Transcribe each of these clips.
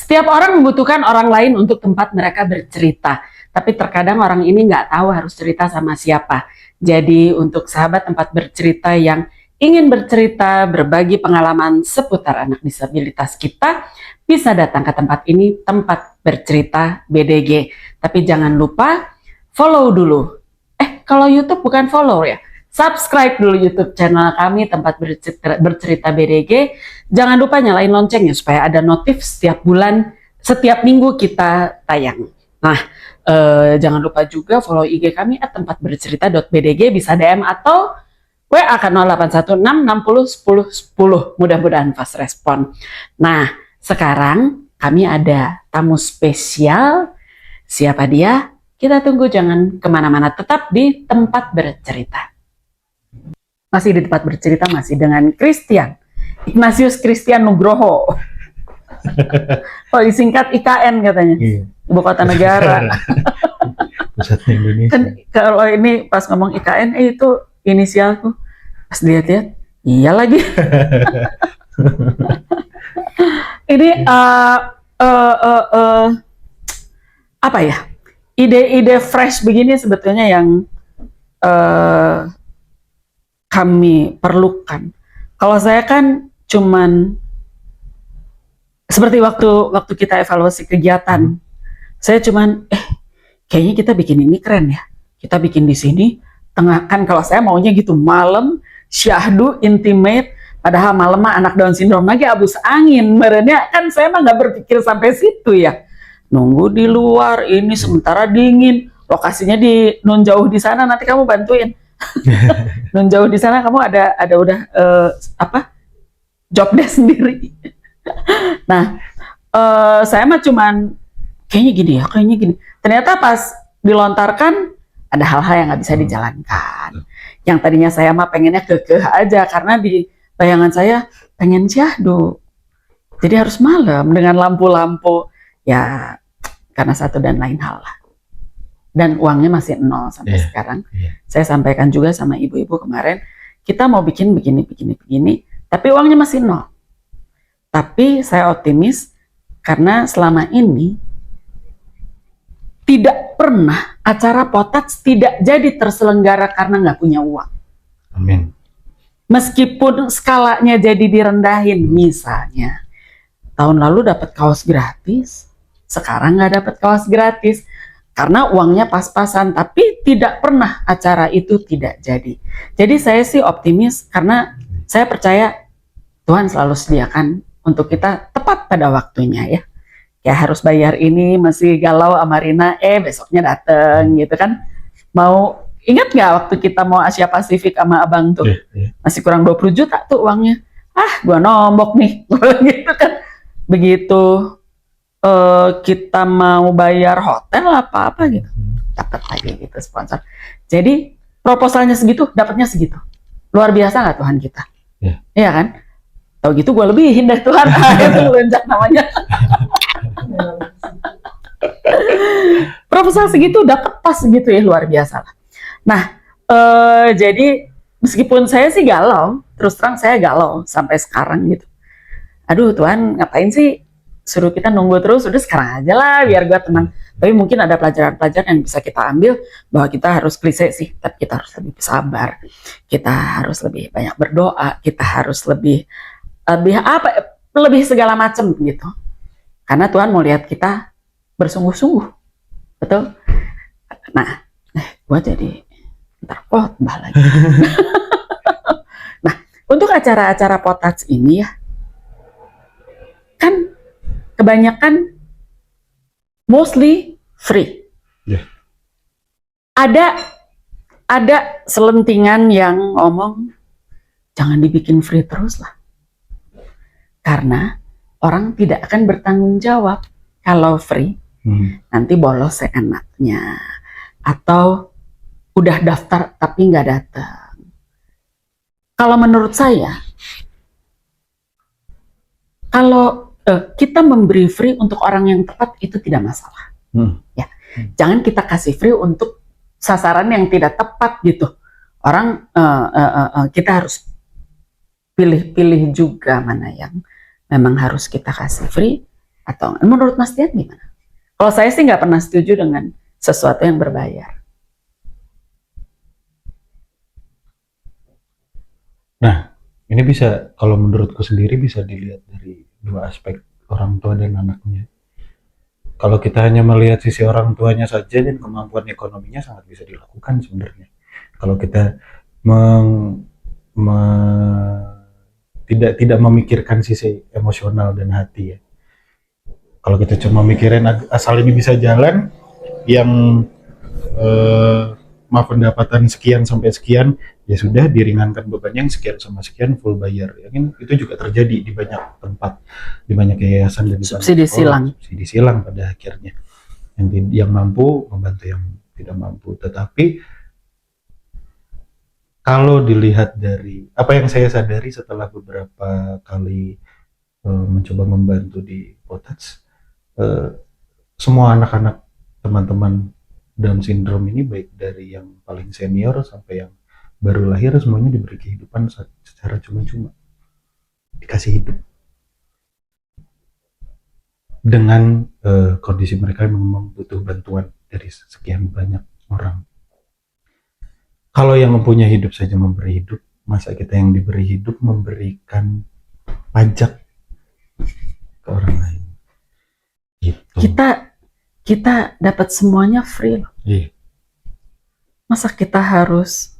Setiap orang membutuhkan orang lain untuk tempat mereka bercerita. Tapi terkadang orang ini nggak tahu harus cerita sama siapa. Jadi untuk sahabat tempat bercerita yang ingin bercerita, berbagi pengalaman seputar anak disabilitas kita, bisa datang ke tempat ini, tempat bercerita BDG. Tapi jangan lupa follow dulu. Kalau YouTube bukan follow ya. Subscribe dulu YouTube channel kami tempat bercerita BDG. Jangan lupa nyalain loncengnya supaya ada notif setiap bulan, setiap minggu kita tayang. Nah, jangan lupa juga follow IG kami @tempatbercerita.bdg, bisa DM atau WA ke 0816601010. Mudah-mudahan fast respon. Nah, sekarang kami ada tamu spesial. Siapa dia? Kita tunggu, jangan kemana-mana, tetap di tempat bercerita. Masih di tempat bercerita, masih dengan Christian Ignatius Christian Nugroho. Oh, disingkat IKN katanya. Iya. Ibu kota negara. Pusatnya Indonesia. Kan kalau ini pas ngomong IKN, itu inisialku. Pas lihat-lihat, iya lagi. Ini apa ya? Ide-ide fresh begini sebetulnya yang kami perlukan. Kalau saya kan cuman seperti waktu kita evaluasi kegiatan, saya cuman kayaknya kita bikin ini keren ya. Kita bikin di sini tengah, kan kalau saya maunya gitu malam syahdu intimate, padahal malam mah anak Down syndrome lagi abus angin merenya, kan saya mah nggak berpikir sampai situ ya. Nunggu di luar ini sementara dingin, lokasinya di nun jauh di sana, nanti kamu bantuin. Nun jauh di sana kamu ada udah job desk sendiri. Nah, saya mah cuman kayaknya gini ya, kayaknya gini. Ternyata pas dilontarkan ada hal-hal yang nggak bisa dijalankan. Yang tadinya saya mah pengennya kekeh aja karena di bayangan saya pengen syahdu. Jadi harus malam dengan lampu-lampu ya, karena satu dan lain hal lah. Dan uangnya masih nol sampai sekarang. Saya sampaikan juga sama ibu-ibu kemarin, kita mau bikin begini, tapi uangnya masih nol. Tapi saya optimis karena selama ini tidak pernah acara Potats tidak jadi terselenggara karena nggak punya uang. Amin. Meskipun skalanya jadi direndahin, misalnya tahun lalu dapat kaos gratis, sekarang nggak dapat kaos gratis. Karena uangnya pas-pasan, tapi tidak pernah acara itu tidak jadi. Jadi saya sih optimis karena saya percaya Tuhan selalu sediakan untuk kita tepat pada waktunya ya. Ya harus bayar ini, masih galau sama Rina, besoknya dateng gitu kan. Mau, ingat nggak waktu kita mau Asia Pasifik sama abang tuh? Masih kurang 20 juta tuh uangnya. Gua nombok nih, gitu kan. Begitu kita mau bayar hotel apa gitu, dapat lagi gitu sponsor. Jadi proposalnya segitu, dapatnya segitu. Luar biasa nggak Tuhan kita? Iya kan? Tahu gitu gue lebihin deh Tuhan. Itu lonjak namanya. Proposal segitu dapat pas segitu ya, luar biasa lah. Nah, jadi meskipun saya sih galau, terus terang saya galau sampai sekarang gitu. Aduh Tuhan, ngapain sih suruh kita nunggu terus, udah sekarang aja lah biar gue tenang. Tapi mungkin ada pelajaran-pelajaran yang bisa kita ambil, bahwa kita harus klise sih, tapi kita harus lebih sabar, kita harus lebih banyak berdoa, kita harus lebih segala macam gitu. Karena Tuhan mau lihat kita bersungguh-sungguh, betul? Nah, gue jadi ntar khotbah lagi. Nah, untuk acara-acara Potats ini ya, kan kebanyakan mostly free. Ada selentingan yang ngomong jangan dibikin free terus lah, karena orang tidak akan bertanggung jawab kalau free. Nanti bolos seenaknya, atau udah daftar tapi nggak datang. Kalau menurut saya, kalau kita memberi free untuk orang yang tepat itu tidak masalah. Ya, jangan kita kasih free untuk sasaran yang tidak tepat gitu. Orang kita harus pilih-pilih juga mana yang memang harus kita kasih free, Atau menurut Mas Dian gimana? Kalau saya sih nggak pernah setuju dengan sesuatu yang berbayar. Nah, ini bisa, kalau menurutku sendiri bisa dilihat dari dua aspek, orang tua dan anaknya. Kalau kita hanya melihat sisi orang tuanya saja dan kemampuan ekonominya sangat bisa dilakukan sebenarnya. Kalau kita meng, tidak memikirkan sisi emosional dan hati ya. Kalau kita cuma mikirin asal ini bisa jalan, yang eh, pendapatan sekian sampai sekian, ya sudah diringankan bebannya yang sekian sama sekian full bayar. Ya, kan itu juga terjadi di banyak tempat, di banyak yayasan dan di banyak Subsidi sekolah. silang. Subsidi silang pada akhirnya. Yang mampu membantu yang tidak mampu. Tetapi kalau dilihat dari apa yang saya sadari setelah beberapa kali mencoba membantu di Potats, semua anak-anak teman-teman Down syndrome ini, baik dari yang paling senior sampai yang baru lahir, semuanya diberi kehidupan secara cuma-cuma, dikasih hidup dengan kondisi mereka yang memang butuh bantuan dari sekian banyak orang. Kalau yang mempunyai hidup saja memberi hidup, masa kita yang diberi hidup memberikan pajak ke orang lain? Gitu. Kita dapat semuanya free loh. Iya. Masa kita harus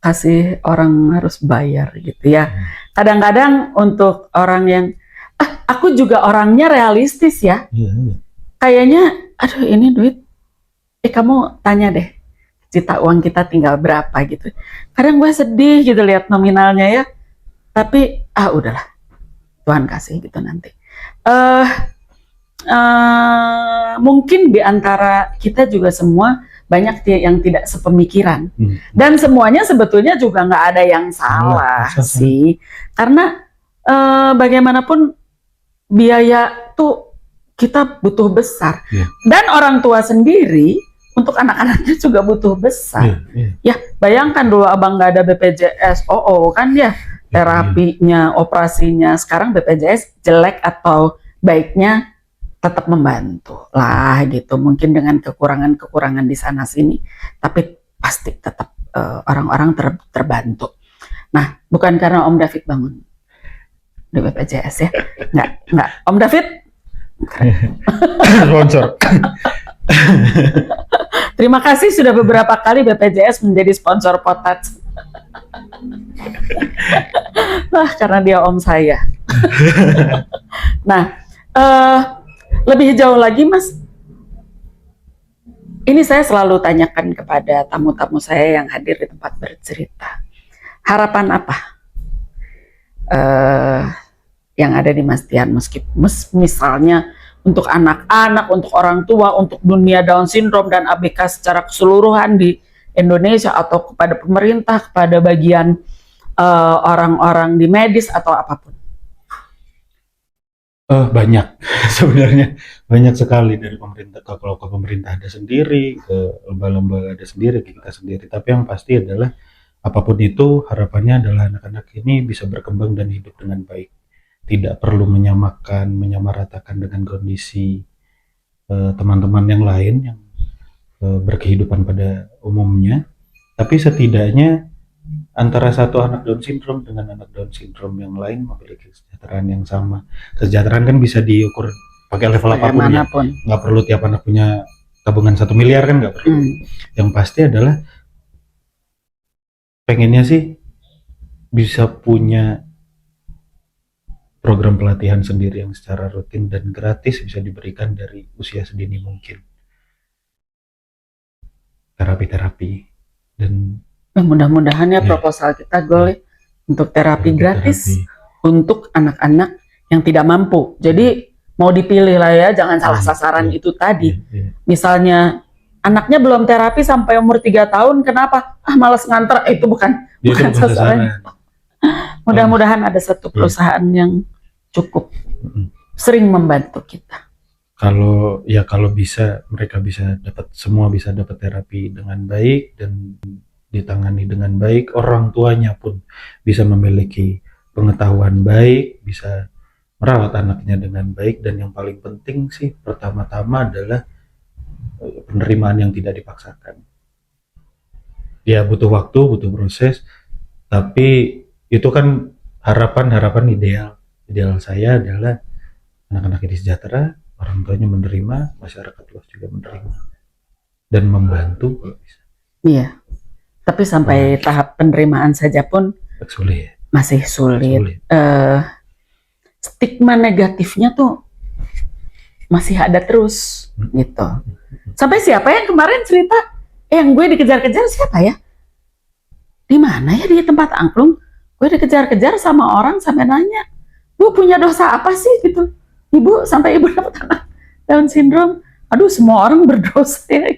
kasih orang harus bayar gitu ya. Kadang-kadang untuk orang yang aku juga orangnya realistis ya. Iya. Kayaknya aduh ini duit kamu tanya deh cita uang kita tinggal berapa gitu. Kadang gue sedih gitu lihat nominalnya ya. Tapi udahlah. Tuhan kasih gitu nanti. Mungkin di antara kita juga semua banyak yang tidak sepemikiran, dan semuanya sebetulnya juga nggak ada yang salah sih, karena bagaimanapun biaya tuh kita butuh besar, dan orang tua sendiri untuk anak-anaknya juga butuh besar. Ya bayangkan dulu abang nggak ada BPJS, kan ya terapinya, operasinya, sekarang BPJS jelek atau baiknya tetap membantu lah gitu, mungkin dengan kekurangan-kekurangan di sana sini, tapi pasti tetap orang-orang terbantu. Nah, bukan karena Om David bangun di BPJS ya, nggak. Om David sponsor. Terima kasih sudah beberapa kali BPJS menjadi sponsor Potats. Nah, karena dia om saya. Nah, lebih jauh lagi Mas, ini saya selalu tanyakan kepada tamu-tamu saya yang hadir di tempat bercerita. Harapan apa yang ada di Mas Dian, misalnya untuk anak-anak, untuk orang tua, untuk dunia Down syndrome dan ABK secara keseluruhan di Indonesia, atau kepada pemerintah, kepada bagian orang-orang di medis atau apapun? Banyak sebenarnya, banyak sekali dari pemerintah. Kalau ke pemerintah ada sendiri, ke lembaga-lembaga ada sendiri, ke kita sendiri. Tapi yang pasti adalah apapun itu, harapannya adalah anak-anak ini bisa berkembang dan hidup dengan baik. Tidak perlu menyamaratakan dengan kondisi teman-teman yang lain yang berkehidupan pada umumnya. Tapi setidaknya antara satu anak Down syndrome dengan anak Down syndrome yang lain memiliki kesejahteraan yang sama. Kesejahteraan kan bisa diukur pakai level apapun ya. Nggak perlu tiap anak punya tabungan 1 miliar kan, nggak perlu. Yang pasti adalah pengennya sih bisa punya program pelatihan sendiri yang secara rutin dan gratis bisa diberikan dari usia sedini mungkin. Terapi-terapi dan mudah-mudahan ya proposal kita untuk terapi gratis untuk anak-anak yang tidak mampu. Jadi mau dipilih lah ya, jangan salah sasaran itu tadi. Misalnya anaknya belum terapi sampai umur 3 tahun, kenapa? Malas nganter, itu bukan sasaran. Mudah-mudahan ada satu perusahaan yang cukup sering membantu kita. Kalau bisa mereka bisa dapat terapi dengan baik dan ditangani dengan baik, orang tuanya pun bisa memiliki pengetahuan baik, bisa merawat anaknya dengan baik, dan yang paling penting sih pertama-tama adalah penerimaan yang tidak dipaksakan. Ya butuh waktu, butuh proses, tapi itu kan harapan-harapan ideal. Ideal saya adalah anak-anak ini sejahtera, orang tuanya menerima, masyarakat luas juga menerima dan membantu kalau bisa. Iya. Tapi sampai tahap penerimaan saja pun Sulit, masih sulit. sulit. Stigma negatifnya tuh masih ada terus gitu. Sampai siapa yang kemarin cerita, yang gue dikejar-kejar siapa ya? Di mana ya, di tempat angklung? Gue dikejar-kejar sama orang sampai nanya, "Bu punya dosa apa sih?" gitu. Ibu, sampai ibu dapat anak Down syndrome. Aduh, semua orang berdosa ya.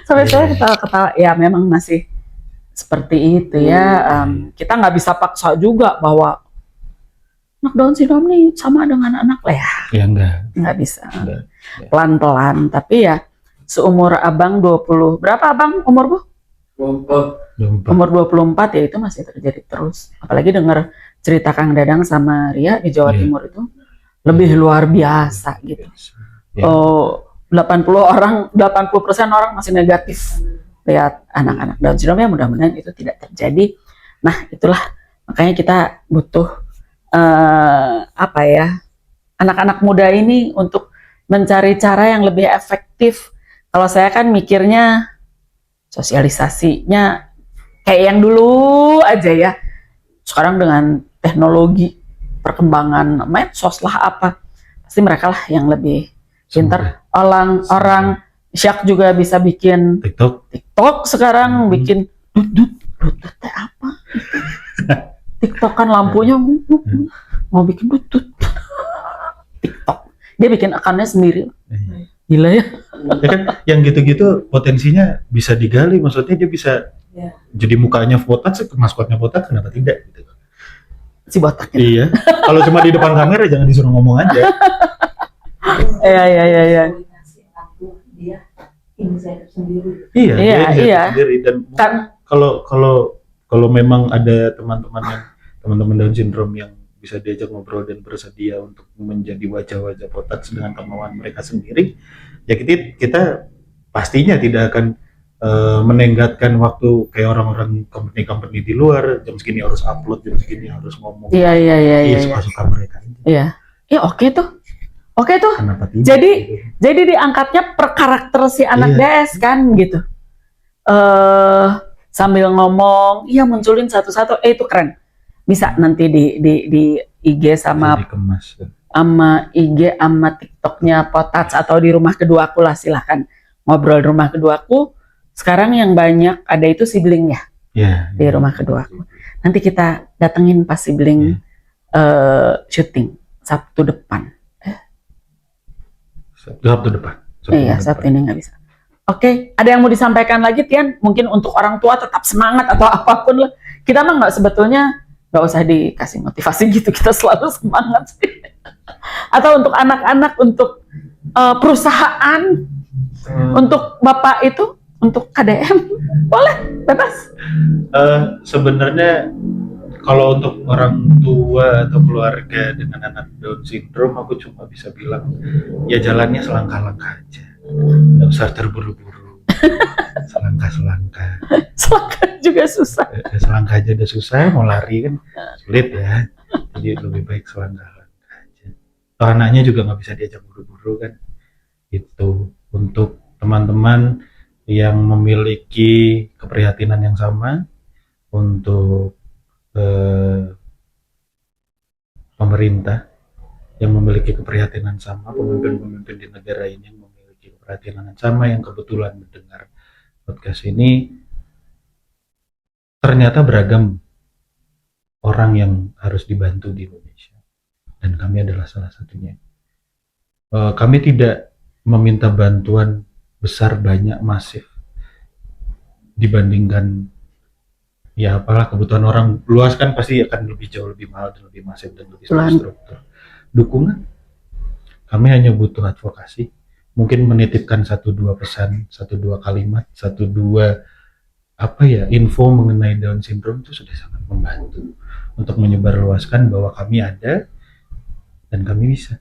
Sampai saya ketawa-ketawa. Ya memang masih seperti itu ya. Kita nggak bisa paksa juga bahwa anak Down syndrome nih sama dengan anak lah ya. Ya Nggak bisa. Enggak. Pelan-pelan. Tapi ya seumur abang 20, berapa abang umur bu? 24. Umur 24 ya, itu masih terjadi terus. Apalagi dengar cerita Kang Dadang sama Ria di Jawa Iya. Timur itu lebih luar biasa gitu. Ya. 80% orang masih negatif lihat anak-anak Down syndrome, ya mudah-mudahan itu tidak terjadi. Nah, itulah makanya kita butuh apa ya, anak-anak muda ini untuk mencari cara yang lebih efektif. Kalau saya kan mikirnya sosialisasinya kayak yang dulu aja ya. Sekarang dengan teknologi, perkembangan medsos lah apa, pasti mereka lah yang lebih pintar. Orang Syak juga bisa bikin TikTok sekarang, bikin dut teh apa gitu. TikTok kan lampunya mau bikin dut TikTok, dia bikin akunnya sendiri. Gila ya. Ya kan, yang gitu-gitu potensinya bisa digali, maksudnya dia bisa jadi mukanya botak, maskotnya botak, kenapa tidak gitu. Si botak ya. Iya, kalau cuma di depan kamera jangan disuruh ngomong aja. Iya. Dia inisiatif sendiri. Iya, dia Iya. inisiatif sendiri. Dan kalau memang ada teman-teman Down syndrome yang bisa diajak ngobrol dan bersedia untuk menjadi wajah-wajah potat dengan kemauan mereka sendiri, ya kita pastinya tidak akan menenggatkan waktu kayak orang-orang company di luar, jam segini harus upload, jam segini harus ngomong. Iya. Suka-suka mereka. Iya. Ya oke tuh. Kenapa tidak? Jadi diangkatnya per karakter si anak DS kan gitu. Sambil ngomong, iya munculin satu-satu, itu keren. Bisa nanti di IG sama dikemas. IG sama TikToknya Potats atau di rumah kedua aku lah, silahkan ngobrol di rumah kedua aku. Sekarang yang banyak ada itu sibling ya, di rumah kedua aku. Nanti kita datengin pas sibling syuting Sabtu depan. Sabtu depan. Iya, Sabtu ini nggak bisa. Oke, ada yang mau disampaikan lagi, Tian? Mungkin untuk orang tua tetap semangat atau apapun lah. Kita mah sebetulnya nggak usah dikasih motivasi gitu, kita selalu semangat sih. Atau untuk anak-anak, untuk perusahaan, untuk bapak itu, untuk KDM, boleh, bebas. Sebenarnya kalau untuk orang tua atau keluarga dengan anak Down syndrome, aku cuma bisa bilang ya jalannya selangkah-langkah aja, nggak usah terburu-buru. Selangkah juga susah. Selangkah aja udah susah, mau lari kan sulit ya. Jadi lebih baik selangkah-langkah aja. Toh anaknya juga nggak bisa diajak buru-buru kan. Itu untuk teman-teman yang memiliki keprihatinan yang sama, untuk pemerintah yang memiliki keprihatinan sama, pemimpin-pemimpin di negara ini yang memiliki keprihatinan yang sama, yang kebetulan mendengar podcast ini, ternyata beragam orang yang harus dibantu di Indonesia, dan kami adalah salah satunya. Kami tidak meminta bantuan besar, banyak, masif dibandingkan ya apalah kebutuhan orang luas kan, pasti akan lebih jauh lebih mahal dan lebih masif dan lebih struktur. Dukungan, kami hanya butuh advokasi, mungkin menitipkan 1-2 pesan, 1-2 kalimat, 1-2 info mengenai Down syndrome itu sudah sangat membantu untuk menyebarluaskan bahwa kami ada, dan kami bisa.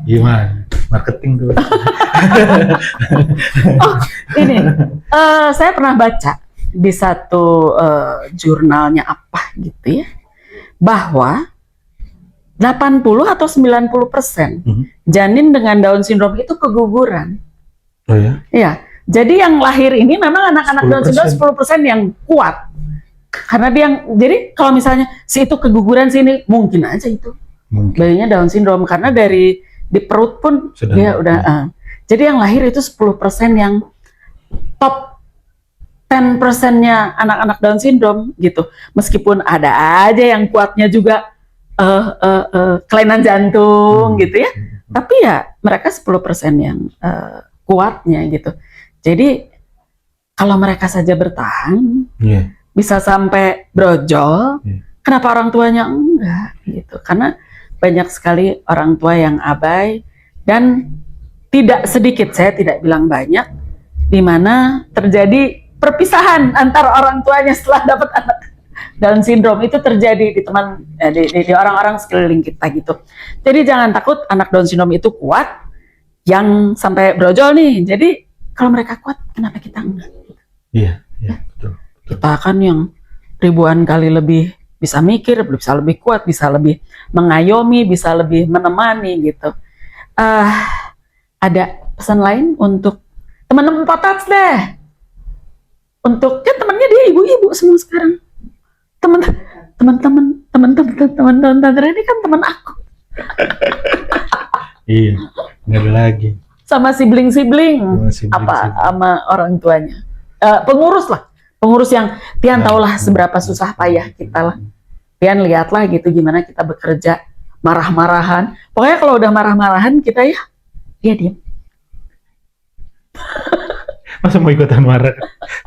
Gimana? Marketing tuh. Ini saya pernah baca di satu jurnalnya apa gitu ya, bahwa 80 atau 90% janin dengan Down syndrome itu keguguran. Oh ya? Iya. Jadi yang lahir ini memang anak-anak Down syndrome 10% yang kuat. Karena dia jadi kalau misalnya si itu keguguran sini mungkin aja itu bayinya Down syndrome karena dari di perut pun sudah dia udah. Jadi yang lahir itu 10% yang top 10%-nya anak-anak Down syndrome gitu. Meskipun ada aja yang kuatnya juga kelainan jantung gitu ya. Tapi ya mereka 10% yang kuatnya gitu. Jadi kalau mereka saja bertahan, bisa sampai brojol, kenapa orang tuanya enggak gitu? Karena banyak sekali orang tua yang abai dan tidak sedikit, saya tidak bilang banyak, di mana terjadi perpisahan antara orang tuanya setelah dapat anak Down syndrome. Itu terjadi di teman di orang-orang sekeliling kita gitu. Jadi jangan takut, anak Down syndrome itu kuat yang sampai brojol nih. Jadi kalau mereka kuat, kenapa kita enggak? Iya, betul. Kita kan yang ribuan kali lebih bisa mikir, bisa lebih kuat, bisa lebih mengayomi, bisa lebih menemani gitu. Ada pesan lain untuk teman-teman potats deh. Untuk kan temannya dia ibu-ibu semua sekarang. Teman-teman ini kan teman aku. Iya, nggak ada lagi. Sama sibling-sibling sama orang tuanya. Pengurus lah. Pengurus yang Tian tahulah seberapa susah payah kita lah. Tian lihatlah gitu gimana kita bekerja marah-marahan. Pokoknya kalau udah marah-marahan kita ya dia diam. Masa mau ikutan marah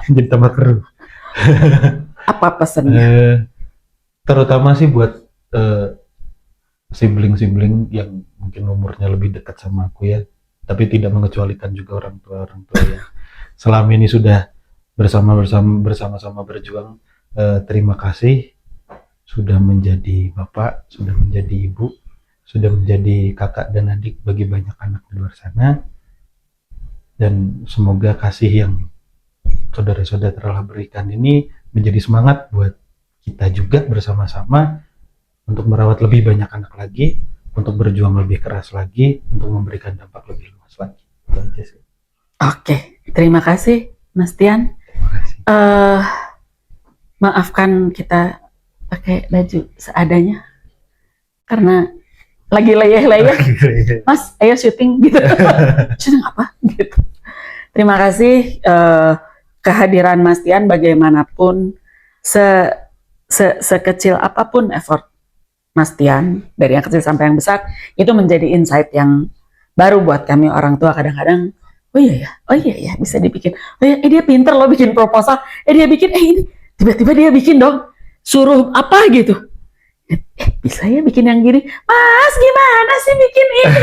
jadi tambah keruh. Apa pesannya? Terutama sih buat sibling-sibling yang mungkin umurnya lebih dekat sama aku ya, tapi tidak mengecualikan juga orang tua yang selama ini sudah bersama-sama berjuang. Terima kasih sudah menjadi bapak, sudah menjadi ibu, sudah menjadi kakak dan adik bagi banyak anak di luar sana. Dan semoga kasih yang saudara-saudara telah berikan ini menjadi semangat buat kita juga bersama-sama untuk merawat lebih banyak anak lagi, untuk berjuang lebih keras lagi, untuk memberikan dampak lebih luas lagi. Oke, terima kasih Mas Tian. Terima kasih. Maafkan kita pakai baju seadanya karena lagi leyeh-leyeh. Mas, ayo syuting gitu. Syuting apa gitu. Terima kasih kehadiran Mas Tian, bagaimanapun sekecil apapun effort Mas Tian, dari yang kecil sampai yang besar, itu menjadi insight yang baru buat kami orang tua. Kadang-kadang oh iya ya bisa dibikin. Oh iya, dia pinter loh bikin proposal. Dia bikin ini tiba-tiba dia bikin dong, suruh apa gitu. Bisa ya bikin yang gini, Mas gimana sih bikin ini?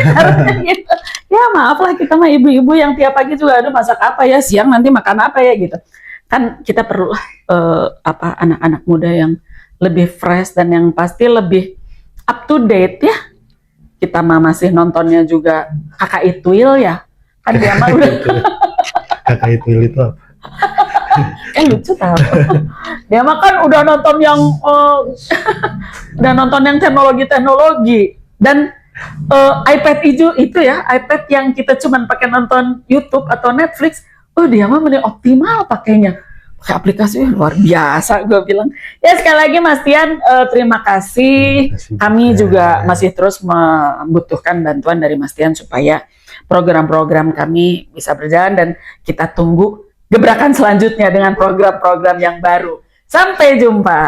Gitu. Ya maaf lah, kita mah ibu-ibu yang tiap pagi juga aduh masak apa ya, siang nanti makan apa ya gitu. Kan kita perlu anak-anak muda yang lebih fresh dan yang pasti lebih up to date ya. Kita mah masih nontonnya juga Kakak Itwil ya. Kan dia mah udah Kakak Itwil itu apa? Lucu tau. Dia mah kan udah nonton yang teknologi dan iPad itu ya, iPad yang kita cuman pakai nonton YouTube atau Netflix. Oh dia mah mending optimal pakainya, pakai aplikasi luar biasa gue bilang. Ya sekali lagi Mas Tian, terima kasih. Kami juga masih terus membutuhkan bantuan dari Mas Tian supaya program-program kami bisa berjalan, dan kita tunggu gebrakan selanjutnya dengan program-program yang baru. Sampai jumpa.